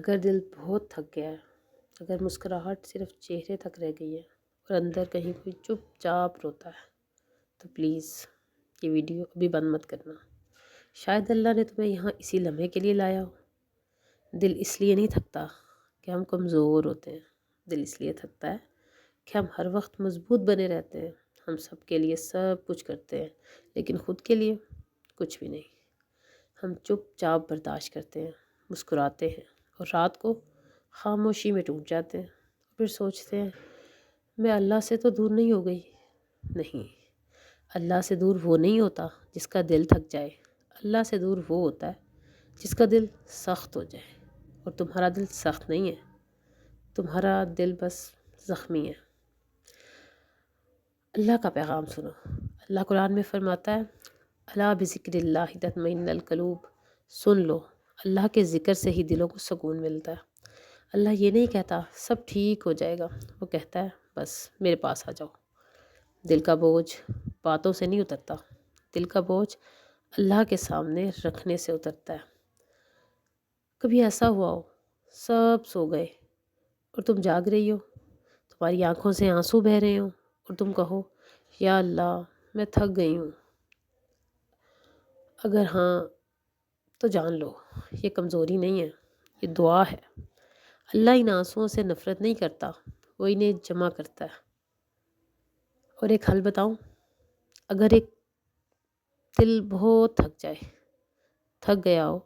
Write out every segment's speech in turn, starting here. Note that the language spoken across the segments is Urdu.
اگر دل بہت تھک گیا ہے، اگر مسکراہٹ صرف چہرے تک رہ گئی ہے اور اندر کہیں کوئی چپ چاپ روتا ہے، تو پلیز یہ ویڈیو ابھی بند مت کرنا۔ شاید اللہ نے تمہیں یہاں اسی لمحے کے لیے لایا ہو۔ دل اس لیے نہیں تھکتا کہ ہم کمزور ہوتے ہیں، دل اس لیے تھکتا ہے کہ ہم ہر وقت مضبوط بنے رہتے ہیں۔ ہم سب کے لیے سب کچھ کرتے ہیں، لیکن خود کے لیے کچھ بھی نہیں۔ ہم چپ چاپ برداشت کرتے ہیں، مسکراتے ہیں اور رات کو خاموشی میں ٹوٹ جاتے ہیں، پھر سوچتے ہیں میں اللہ سے تو دور نہیں ہو گئی۔ نہیں، اللہ سے دور وہ نہیں ہوتا جس کا دل تھک جائے، اللہ سے دور وہ ہوتا ہے جس کا دل سخت ہو جائے، اور تمہارا دل سخت نہیں ہے، تمہارا دل بس زخمی ہے۔ اللہ کا پیغام سنو۔ اللہ قرآن میں فرماتا ہے الا بذکر اللہ تطمئن القلوب، سن لو، اللہ کے ذکر سے ہی دلوں کو سکون ملتا ہے۔ اللہ یہ نہیں کہتا سب ٹھیک ہو جائے گا، وہ کہتا ہے بس میرے پاس آ جاؤ۔ دل کا بوجھ باتوں سے نہیں اترتا، دل کا بوجھ اللہ کے سامنے رکھنے سے اترتا ہے۔ کبھی ایسا ہوا ہو سب سو گئے اور تم جاگ رہی ہو، تمہاری آنکھوں سے آنسو بہہ رہے ہوں اور تم کہو یا اللہ میں تھک گئی ہوں۔ اگر ہاں تو جان لو یہ کمزوری نہیں ہے، یہ دعا ہے۔ اللہ ان آنسوؤں سے نفرت نہیں کرتا، وہ انہیں جمع کرتا ہے۔ اور ایک حل بتاؤں، اگر ایک دل بہت تھک جائے، تھک گیا ہو،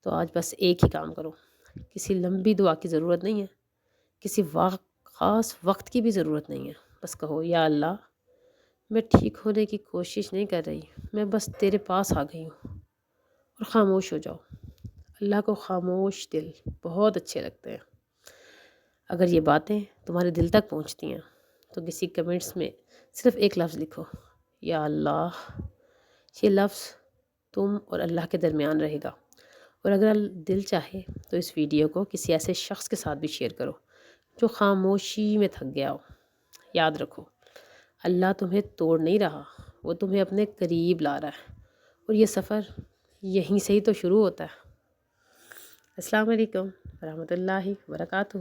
تو آج بس ایک ہی کام کرو۔ کسی لمبی دعا کی ضرورت نہیں ہے، کسی خاص وقت کی بھی ضرورت نہیں ہے۔ بس کہو یا اللہ میں ٹھیک ہونے کی کوشش نہیں کر رہی، میں بس تیرے پاس آ گئی ہوں، اور خاموش ہو جاؤ۔ اللہ کو خاموش دل بہت اچھے لگتے ہیں۔ اگر یہ باتیں تمہارے دل تک پہنچتی ہیں تو کسی کمنٹس میں صرف ایک لفظ لکھو، یا اللہ۔ یہ لفظ تم اور اللہ کے درمیان رہے گا، اور اگر دل چاہے تو اس ویڈیو کو کسی ایسے شخص کے ساتھ بھی شیئر کرو جو خاموشی میں تھک گیا ہو۔ یاد رکھو اللہ تمہیں توڑ نہیں رہا، وہ تمہیں اپنے قریب لا رہا ہے، اور یہ سفر یہیں سے ہی تو شروع ہوتا ہے۔ السلام علیکم ورحمۃ اللہ وبرکاتہ۔